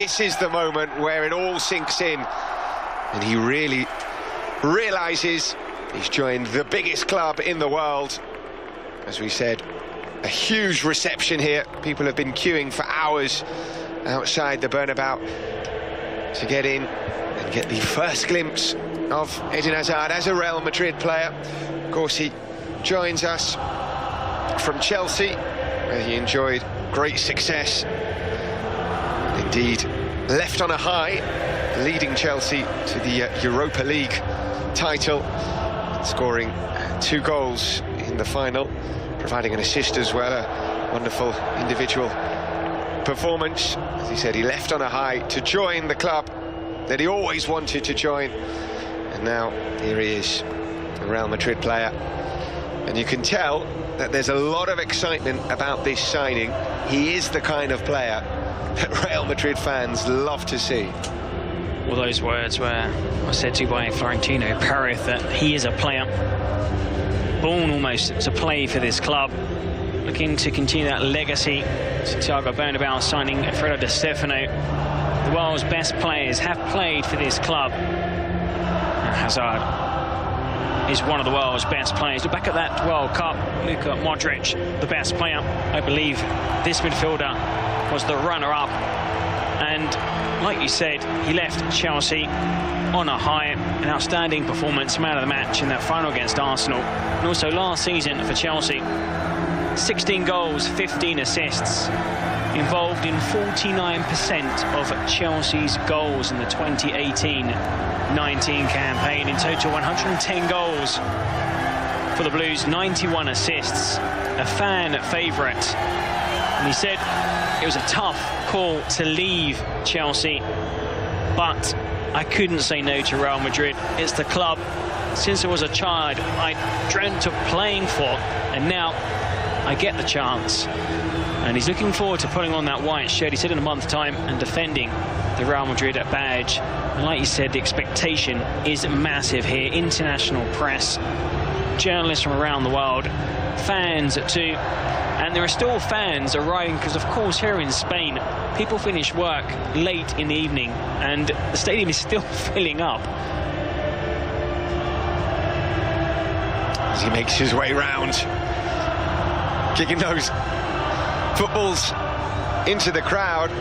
this is the moment where it all sinks in, and he really realises he's joined the biggest club in the world. As we said, a huge reception here. People have been queuing for hours outside the Bernabeu to get in and get the first glimpse of Eden Hazard as a Real Madrid player. Of course, he joins us from Chelsea, where he enjoyed great success. Indeed, left on a high, leading Chelsea to the Europa League title, scoring 2 goals in the final, providing an assist as well. A wonderful individual performance. As he said, he left on a high to join the club that he always wanted to join, and now here he is, a Real Madrid player. And you can tell that there's a lot of excitement about this signing. He is the kind of player that Real Madrid fans love to see. Well, those words were said to by Florentino Perez, that he is a player born almost to play for this club, looking to continue that legacy. Santiago Bernabeu signing Alfredo Di Stefano. The world's best players have played for this club. And Hazard is one of the world's best players. Look back at that World Cup, Luka Modric, the best player. I believe this midfielder was the runner-up. And like you said, he left Chelsea on a high. An outstanding performance, man of the match in that final against Arsenal, and also last season for Chelsea. 16 goals, 15 assists, involved in 49% of Chelsea's goals in the 2018-19 campaign. In total, 110 goals for the Blues, 91 assists, a fan favourite. And he said it was a tough call to leave Chelsea, but I couldn't say no to Real Madrid. It's the club since I was a child I dreamt of playing for, and now I get the chance. And he's looking forward to putting on that white shirt, he said, in a month's time, and defending the Real Madrid badge. And like you said, the expectation is massive here. International press, journalists from around the world, fans too. And there are still fans arriving because, of course, here in Spain, people finish work late in the evening and the stadium is still filling up. As he makes his way round, kicking those footballs into the crowd.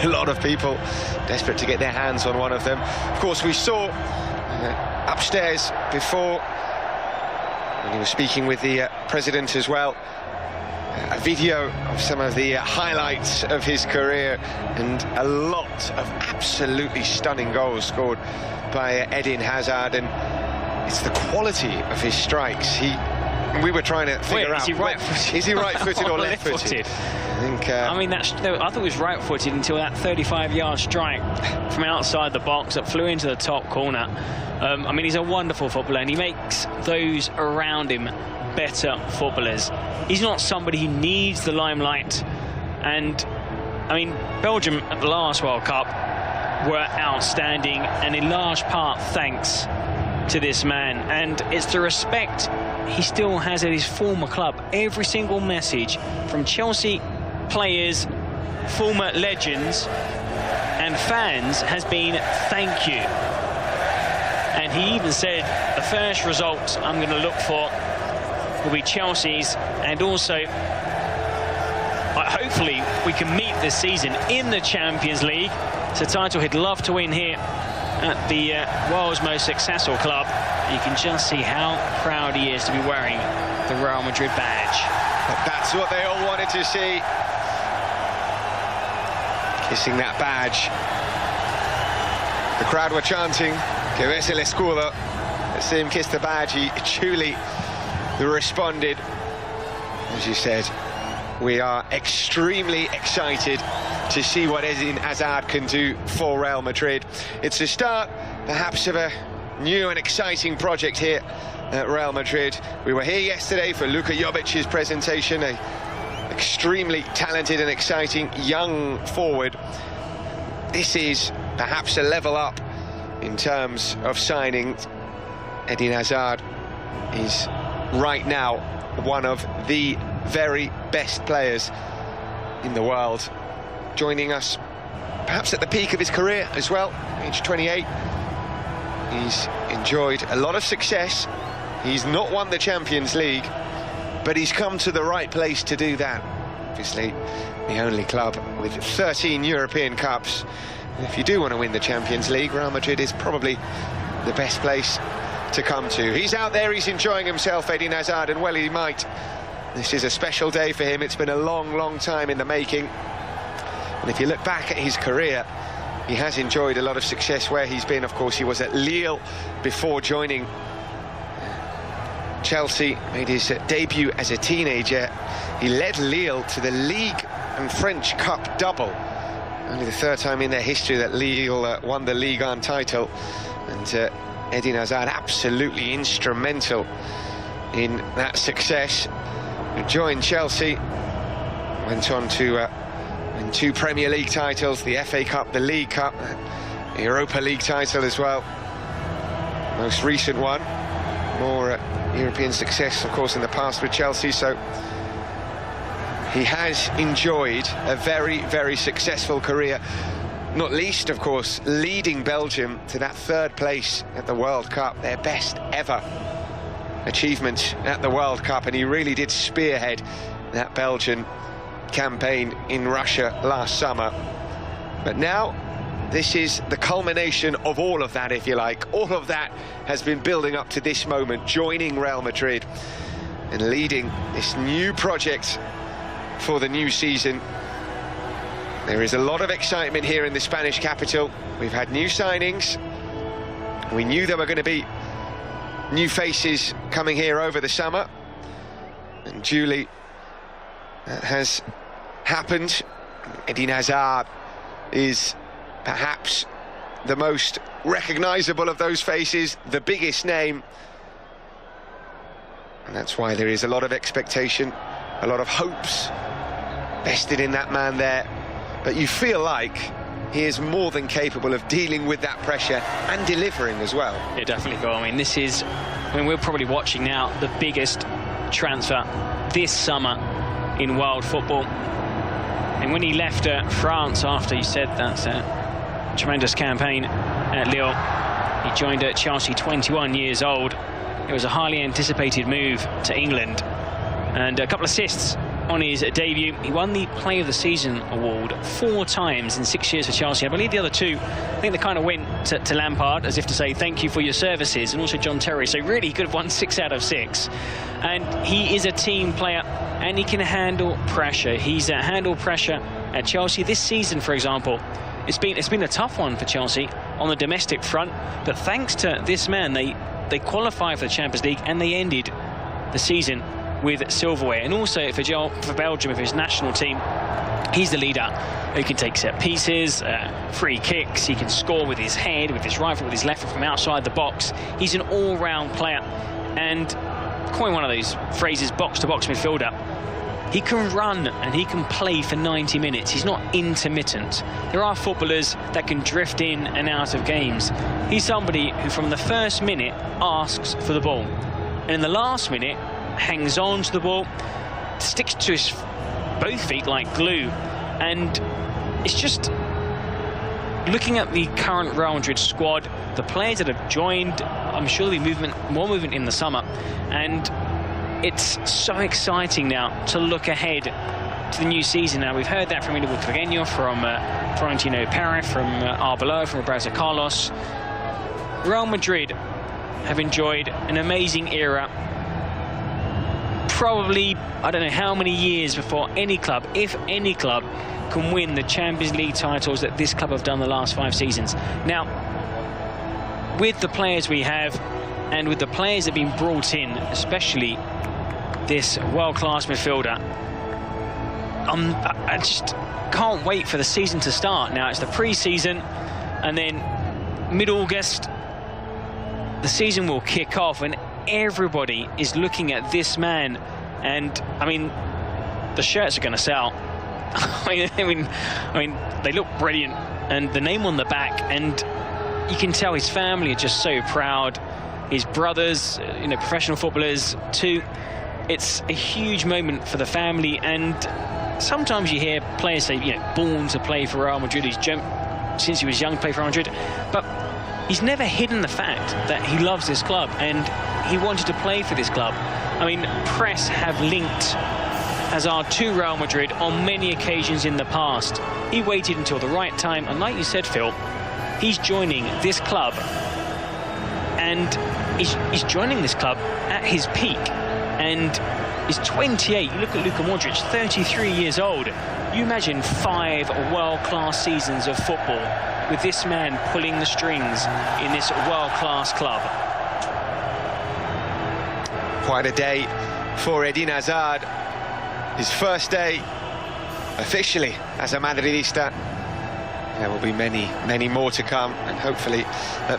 A lot of people desperate to get their hands on one of them. Of course, we saw upstairs before, when he was speaking with the president as well, a video of some of the highlights of his career, and a lot of absolutely stunning goals scored by Eden Hazard. And it's the quality of his strikes. We were trying to figure out, is he right-footed or left-footed? I thought it was right-footed until that 35-yard strike from outside the box that flew into the top corner. I mean, he's a wonderful footballer, and he makes those around him better footballers. He's not somebody who needs the limelight. And I mean, Belgium at the last World Cup were outstanding, and in large part thanks to this man. And it's the respect he still has at his former club. Every single message from Chelsea players, former legends and fans has been thank you. And he even said the first result I'm going to look for will be Chelsea's, and also hopefully we can meet this season in the Champions League. It's a title he'd love to win here at the world's most successful club. You can just see how proud he is to be wearing the Real Madrid badge. But that's what they all wanted to see. Kissing that badge. The crowd were chanting, "Que ves el escudo." Let's see him kiss the badge. He truly responded. As you said, we are extremely excited to see what Eden Hazard can do for Real Madrid. It's the start, perhaps, of a new and exciting project here at Real Madrid. We were here yesterday for Luka Jovic's presentation, an extremely talented and exciting young forward. This is perhaps a level up in terms of signing. Eden Hazard is right now one of the very best players in the world. Joining us perhaps at the peak of his career as well, age 28. He's enjoyed a lot of success. He's not won the Champions League, but he's come to the right place to do that. Obviously, the only club with 13 European Cups. And if you do want to win the Champions League, Real Madrid is probably the best place to come to. He's out there, he's enjoying himself, Eden Hazard, and well he might. This is a special day for him. It's been a long, long time in the making. And if you look back at his career, he has enjoyed a lot of success where he's been. Of course, he was at Lille before joining Chelsea, made his debut as a teenager. He led Lille to the League and French Cup double. Only the third time in their history that Lille won the Ligue 1 title. And Eden Hazard absolutely instrumental in that success. He joined Chelsea, went on to win 2 Premier League titles, the FA Cup, the League Cup, the Europa League title as well. Most recent one. More European success, of course, in the past with Chelsea, so he has enjoyed a very, very successful career. Not least, of course, leading Belgium to that 3rd place at the World Cup, their best ever achievement at the World Cup, and he really did spearhead that Belgian campaign in Russia last summer. But now, this is the culmination of all of that, if you like. All of that has been building up to this moment, joining Real Madrid and leading this new project for the new season. There is a lot of excitement here in the Spanish capital. We've had new signings. We knew there were going to be new faces coming here over the summer. And duly, that has happened. Eden Hazard is perhaps the most recognisable of those faces, the biggest name. And that's why there is a lot of expectation, a lot of hopes vested in that man there. But you feel like he is more than capable of dealing with that pressure and delivering as well. Yeah, definitely, Phil. I mean, this is, we're probably watching now the biggest transfer this summer in world football. And when he left France after he said that tremendous campaign at Lille, he joined at Chelsea, 21 years old. It was a highly anticipated move to England, and a couple of assists on his debut. He won the Player of the Season award 4 times in 6 years for Chelsea. I believe the other 2, I think they kind of went to Lampard, as if to say thank you for your services, and also John Terry. So really he could have won 6 out of 6. And he is a team player, and he can handle pressure. He's handled pressure at Chelsea this season, for example. It's been a tough one for Chelsea on the domestic front, but thanks to this man, they qualified for the Champions League and they ended the season with silverware. And also for Belgium, for his national team, he's the leader who can take set pieces, free kicks. He can score with his head, with his right foot, with his left foot from outside the box. He's an all-round player, and coin one of those phrases, box-to-box midfielder. He can run and he can play for 90 minutes. He's not intermittent. There are footballers that can drift in and out of games. He's somebody who from the first minute asks for the ball, and in the last minute hangs on to the ball, sticks to his both feet like glue. And it's just looking at the current Real Madrid squad, the players that have joined, I'm sure there'll be more movement in the summer, and it's so exciting now to look ahead to the new season. Now, we've heard that from Inigo Trigueño, from Florentino Perez, from Arbeloa, from Roberto Carlos. Real Madrid have enjoyed an amazing era. Probably, I don't know how many years before any club, if any club, can win the Champions League titles that this club have done the last 5 seasons. Now, with the players we have, and with the players that have been brought in, especially this world-class midfielder, I just can't wait for the season to start. Now, it's the pre-season, and then mid-August, the season will kick off, and everybody is looking at this man. And, I mean, the shirts are going to sell. I mean, they look brilliant, and the name on the back, and you can tell his family are just so proud. His brothers, professional footballers too. it's a huge moment for the family, and sometimes you hear players say, you know, born to play for Real Madrid, he's jumped since he was young to play for Real Madrid, but he's never hidden the fact that he loves this club and he wanted to play for this club. I mean, press have linked Hazard to Real Madrid on many occasions in the past. He waited until the right time, and like you said, Phil, he's joining this club, and he's joining this club at his peak, and he's 28. You look at Luka Modric, 33 years old. You imagine 5 world-class seasons of football with this man pulling the strings in this world-class club. Quite a day for Eden Hazard. His first day officially as a Madridista. There will be many, many more to come, and hopefully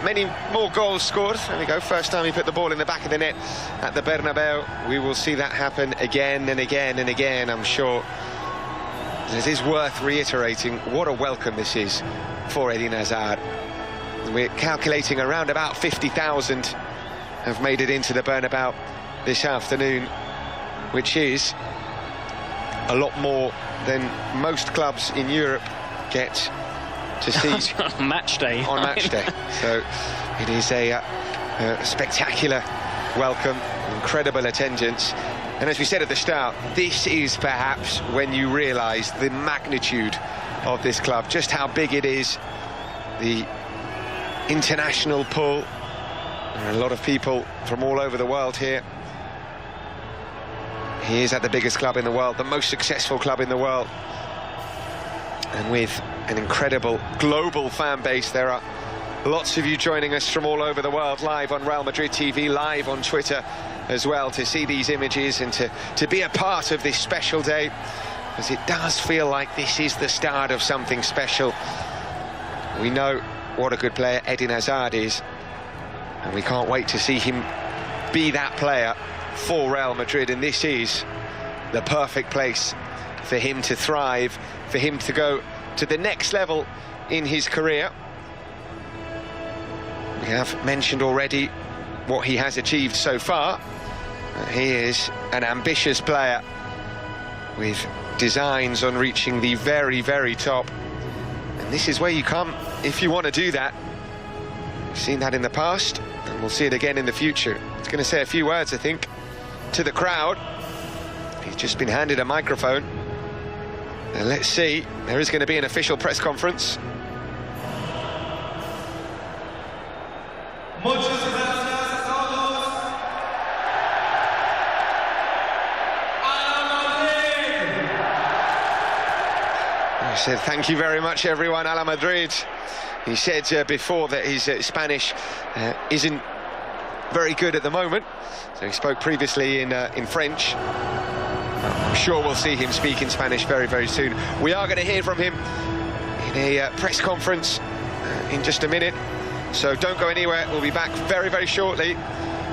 many more goals scored. There we go, first time he put the ball in the back of the net at the Bernabeu. We will see that happen again and again and again, I'm sure. It is worth reiterating what a welcome this is for Eden Hazard. We're calculating around about 50,000 have made it into the Bernabeu this afternoon, which is a lot more than most clubs in Europe get to see on match day. On match day. So it is a spectacular welcome, incredible attendance. And as we said at the start, this is perhaps when you realise the magnitude of this club, just how big it is, the international pull. There are a lot of people from all over the world here. He is at the biggest club in the world, the most successful club in the world. And with an incredible global fan base, there are lots of you joining us from all over the world, live on Real Madrid TV, live on Twitter as well, to see these images and to be a part of this special day, because it does feel like this is the start of something special. We know what a good player Eden Hazard is, and we can't wait to see him be that player for Real Madrid, and this is the perfect place for him to thrive, for him to go to the next level in his career. We have mentioned already what he has achieved so far. He is an ambitious player with designs on reaching the very, very top, and this is where you come if you want to do that. We've seen that in the past, and we'll see it again in the future. He's going to say a few words, I think, to the crowd. He's just been handed a microphone, and let's see, there is going to be an official press conference. He said, thank you very much, everyone, a la Madrid. He said before that his Spanish isn't very good at the moment, so he spoke previously in French. I'm sure we'll see him speak in Spanish very, very soon. We are going to hear from him in a press conference in just a minute, so don't go anywhere. We'll be back very, very shortly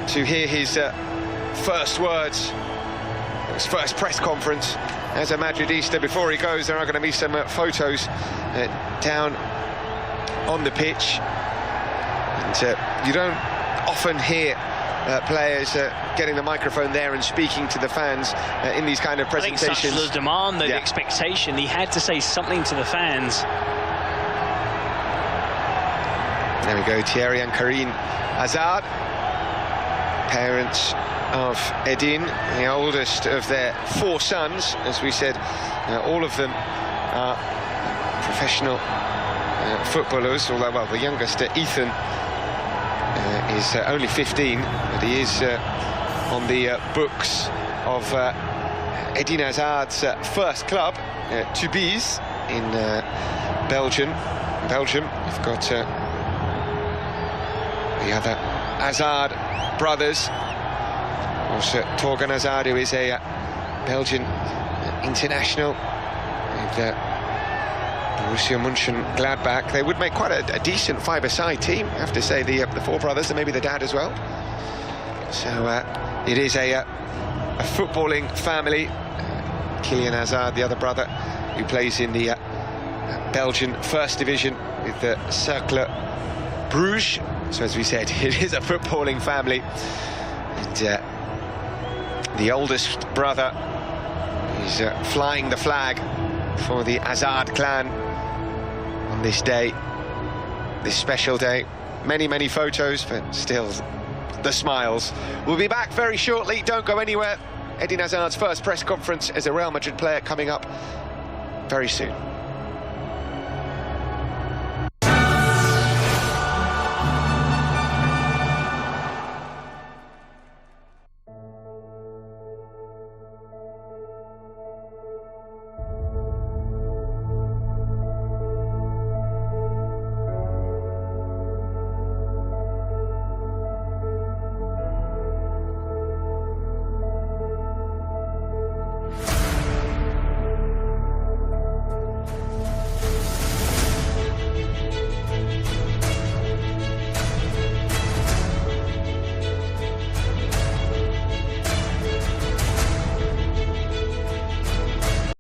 to hear his first words, his first press conference as a Madridista. Before he goes, there are going to be some photos down on the pitch, and you don't often hear players getting the microphone there and speaking to the fans in these kind of presentations. I think such the demand, the expectation, he had to say something to the fans. There we go, Thierry and Karine Hazard, parents of Eden, the oldest of their 4 sons. As we said, all of them are professional footballers, although, well, the youngest, Ethan, is only 15, but he is on the books of Eden Hazard's first club, Tubize, in Belgium. We've got the other Hazard brothers. Also, Torgan Hazard, who is a Belgian international with Borussia Mönchengladbach. They would make quite a decent five-a-side team, I have to say, the 4 brothers, and maybe the dad as well. So it is a footballing family. Kylian Hazard, the other brother, who plays in the Belgian First Division with the Cercle Bruges. So as we said, it is a footballing family. And the oldest brother. He's flying the flag for the Hazard clan on this day, this special day. Many, many photos, but still the smiles. We'll be back very shortly. Don't go anywhere. Eden Hazard's first press conference as a Real Madrid player coming up very soon.